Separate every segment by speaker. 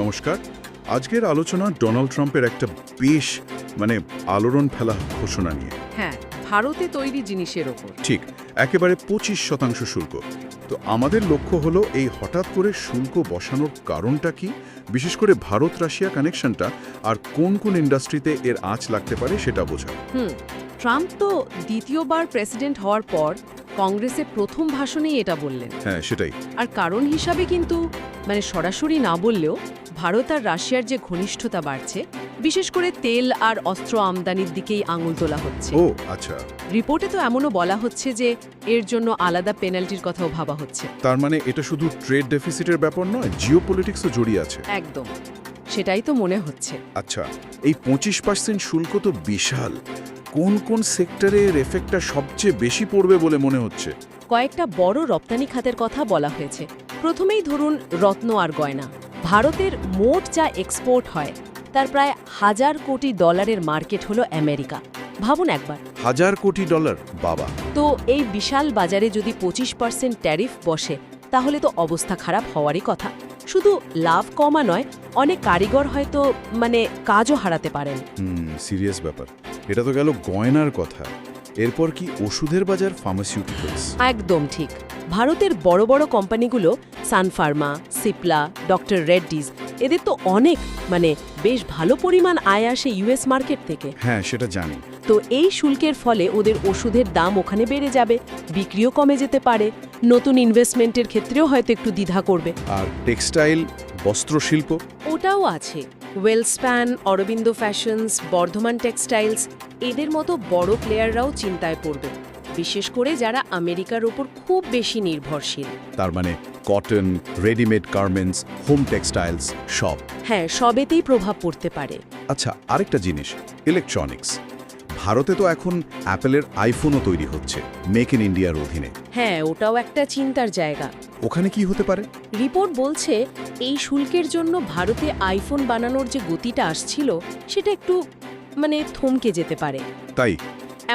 Speaker 1: নমস্কার। আজকের আলোচনা ডোনাল্ড ট্রাম্পের একটা বেশ আলোড়ন ফেলা ঘোষণা নিয়ে।
Speaker 2: হ্যাঁ, ভারতে তৈরি জিনিসের ওপর।
Speaker 1: ঠিক, একেবারে 25% শুল্ক। তো আমাদের লক্ষ্য হলো এই হঠাৎ করে শুল্ক বসানোর কারণটা কি, বিশেষ করে ভারত রাশিয়া কানেকশনটা আর কোন কোন ইন্ডাস্ট্রিতে এর আঁচ লাগতে পারে সেটা বোঝা।
Speaker 2: ট্রাম্প তো দ্বিতীয়বার প্রেসিডেন্ট হওয়ার পর কংগ্রেসে প্রথম ভাষণেই এটা বললেন।
Speaker 1: হ্যাঁ, সেটাই।
Speaker 2: আর কারণ হিসাবে কিন্তু সরাসরি না বললেও ভারত আর রাশিয়ার যে ঘনিষ্ঠতা বাড়ছে, বিশেষ করে তেল আর অস্ত্র আমদানির দিকেই আঙুল তোলা হচ্ছে।
Speaker 1: ও আচ্ছা,
Speaker 2: রিপোর্টে তো এমনও বলা হচ্ছে যে এর জন্য আলাদা পেনাল্টির কথাও ভাবা হচ্ছে।
Speaker 1: তার মানে এটা শুধু ট্রেড ডেফিসিটের ব্যাপার নয়, জিওপলিটিক্সও জড়িয়ে আছে।
Speaker 2: একদম, সেটাই তো মনে হচ্ছে।
Speaker 1: আচ্ছা, এই 25% শুল্ক তো বিশাল। কোন কোন সেক্টরের এফেক্টটা সবচেয়ে বেশি পড়বে বলে মনে হচ্ছে?
Speaker 2: কয়েকটা বড় রপ্তানি খাতের কথা বলা হয়েছে। প্রথমেই ধরুন রত্ন আর গয়না। ভারতের মোট যা এক্সপোর্ট হয় তার প্রায় $1,000 কোটি মার্কেট হলো আমেরিকা। ভাবুন একবার,
Speaker 1: $1,000 কোটি, বাবা!
Speaker 2: তো এই বিশাল বাজারে যদি 25% ট্যারিফ বসে তাহলে তো অবস্থা খারাপ হওয়ারই কথা। শুধু লাভ কমা নয়, অনেক কারিগর হয়তো কাজও হারাতে পারেন।
Speaker 1: সিরিয়াস ব্যাপার। এটা তো গেল গয়নার কথা। এরপর কি ওষুধের বাজার, ফার্মাসিউটিক্যালস?
Speaker 2: একদম ঠিক। ভারতের বড় বড় কোম্পানিগুলো সান ফার্মা, সিপলা, ডক্টর রেড্ডিজ, এদের তো অনেক বেশ ভালো পরিমাণ আয় আসে ইউএস মার্কেট থেকে।
Speaker 1: হ্যাঁ, সেটা জানি।
Speaker 2: তো এই শুল্কের ফলে ওদের ওষুধের দাম ওখানে বেড়ে যাবে, বিক্রিও কমে যেতে পারে, নতুন ইনভেস্টমেন্টের ক্ষেত্রেও হয়তো একটু দ্বিধা করবে।
Speaker 1: আর টেক্সটাইল, বস্ত্রশিল্প?
Speaker 2: ওটাও আছে। ওয়েলস্প্যান, অরবিন্দ ফ্যাশনস, বর্ধমান টেক্সটাইলস, এদের মতো বড় প্লেয়াররাও চিন্তায় পড়বে, বিশেষ করে যারা আমেরিকার ওপর খুব বেশি নির্ভরশীল।
Speaker 1: তার মানে cotton, readymade garments, home textiles সব?
Speaker 2: হ্যাঁ, সবেতেই প্রভাব পড়তে পারে।
Speaker 1: আচ্ছা, আরেকটা জিনিস, ইলেকট্রনিক্স। ভারতে তো এখন অ্যাপেলের আইফোনও তৈরি হচ্ছে মেক ইন ইন্ডিয়ার অধীনে।
Speaker 2: হ্যাঁ, ওটাও একটা চিন্তার জায়গা।
Speaker 1: ওখানে কি হতে পারে?
Speaker 2: রিপোর্ট বলছে এই শুল্কের জন্য ভারতে আইফোন বানানোর যে গতিটা আসছিল সেটা একটু থমকে যেতে পারে।
Speaker 1: তাই?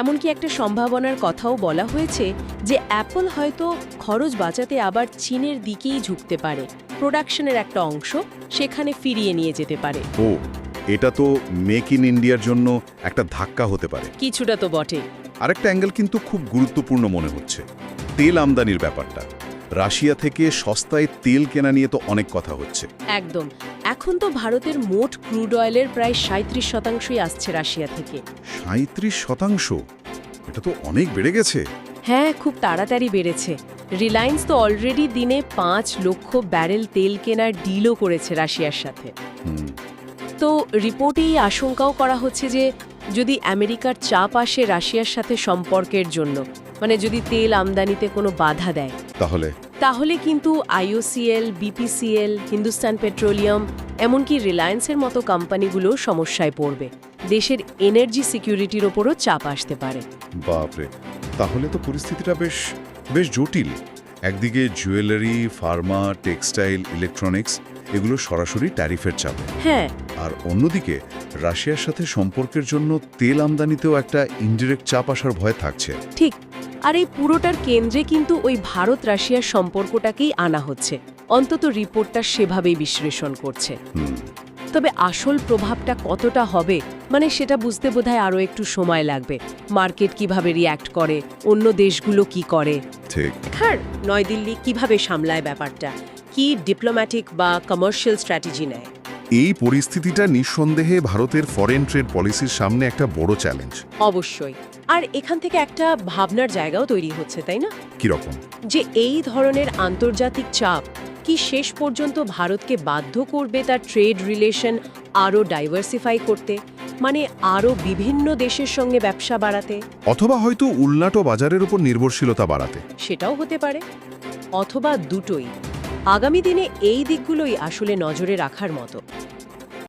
Speaker 2: এমনকি একটা সম্ভাবনার কথাও বলা হয়েছে যে অ্যাপল হয়তো খরচ বাঁচাতে আবার চীনের দিকেই ঝুঁকতে পারে, প্রোডাকশনের একটা অংশ সেখানে ফিরিয়ে নিয়ে যেতে পারে।
Speaker 1: ও, এটা তো মেক ইন ইন্ডিয়ার জন্য একটা ধাক্কা হতে পারে।
Speaker 2: কিছুটা তো বটে।
Speaker 1: আরেকটা অ্যাঙ্গেল কিন্তু খুব গুরুত্বপূর্ণ মনে হচ্ছে, তেল আমদানির ব্যাপারটা। রাশিয়া থেকে সস্তায় তেল কেনা নিয়ে তো অনেক কথা হচ্ছে।
Speaker 2: একদম। এখন তো ভারতের মোট ক্রুড অয়েলের প্রায় 37%ই আসছে রাশিয়া থেকে।
Speaker 1: 37%? এটা তো অনেক বেড়ে গেছে।
Speaker 2: হ্যাঁ, খুব তাড়াতাড়ি বেড়েছে। রিলায়েন্স তো অলরেডি দিনে 5 লক্ষ ব্যারেল তেল কেনার ডিলও করেছে রাশিয়ার সাথে। তো রিপোর্টে এই আশঙ্কাও করা হচ্ছে যে যদি আমেরিকার চাপ আসে রাশিয়ার সাথে সম্পর্কের জন্য, যদি তেল আমদানিতে কোনো বাধা দেয়, তাহলে কিন্তু আইওসিএল, বিপিসিএল, হিন্দুস্তান পেট্রোলিয়াম, এমনকি রিলায়েন্সের মতো কোম্পানিগুলো সমস্যায় পড়বে। দেশের এনার্জি সিকিউরিটির ওপরও চাপ আসতে পারে।
Speaker 1: বাপরে, তাহলে তো পরিস্থিতিটা বেশ জটিল। একদিকে জুয়েলারি, ফার্মা, টেক্সটাইল, ইলেকট্রনিক্স এগুলো সরাসরি ট্যারিফের চাপে।
Speaker 2: হ্যাঁ,
Speaker 1: আর অন্যদিকে রাশিয়ার সাথে সম্পর্কের জন্য তেল আমদানিতেও একটা ইনডিরেক্ট চাপ আসার ভয় থাকছে।
Speaker 2: ঠিক। আর এই পুরোটার কেন্দ্রে কিন্তু ওই ভারত রাশিয়ার সম্পর্কটাকেই আনা হচ্ছে, অন্তত রিপোর্টটা সেভাবেই বিশ্লেষণ করছে। তবে আসল প্রভাবটা কতটা হবে সেটা বুঝতে বোধহয় আরও একটু সময় লাগবে। মার্কেট কিভাবে রিয়্যাক্ট করে, অন্য দেশগুলো কি করে,
Speaker 1: ঠিক
Speaker 2: নয়াদিল্লি কিভাবে সামলায় ব্যাপারটা, কি ডিপ্লোম্যাটিক বা কমার্শিয়াল স্ট্র্যাটেজি নেয়।
Speaker 1: এই পরিস্থিতিটা নিঃসন্দেহে ভারতের ফরেন ট্রেড পলিসির সামনে একটা বড় চ্যালেঞ্জ।
Speaker 2: অবশ্যই। আর এখান থেকে একটা ভাবনার জায়গাও তৈরি হচ্ছে, তাই না?
Speaker 1: কিরকম?
Speaker 2: যে এই ধরনের আন্তর্জাতিক চাপ কি শেষ পর্যন্ত ভারতকে বাধ্য করবে তার ট্রেড রিলেশন আরও ডাইভার্সিফাই করতে, আরও বিভিন্ন দেশের সঙ্গে ব্যবসা বাড়াতে,
Speaker 1: অথবা হয়তো উল্লাটো বাজারের উপর নির্ভরশীলতা বাড়াতে?
Speaker 2: সেটাও হতে পারে। অথবা দুটোই। আগামী দিনে এই দিকগুলোই আসলে নজরে রাখার মতো।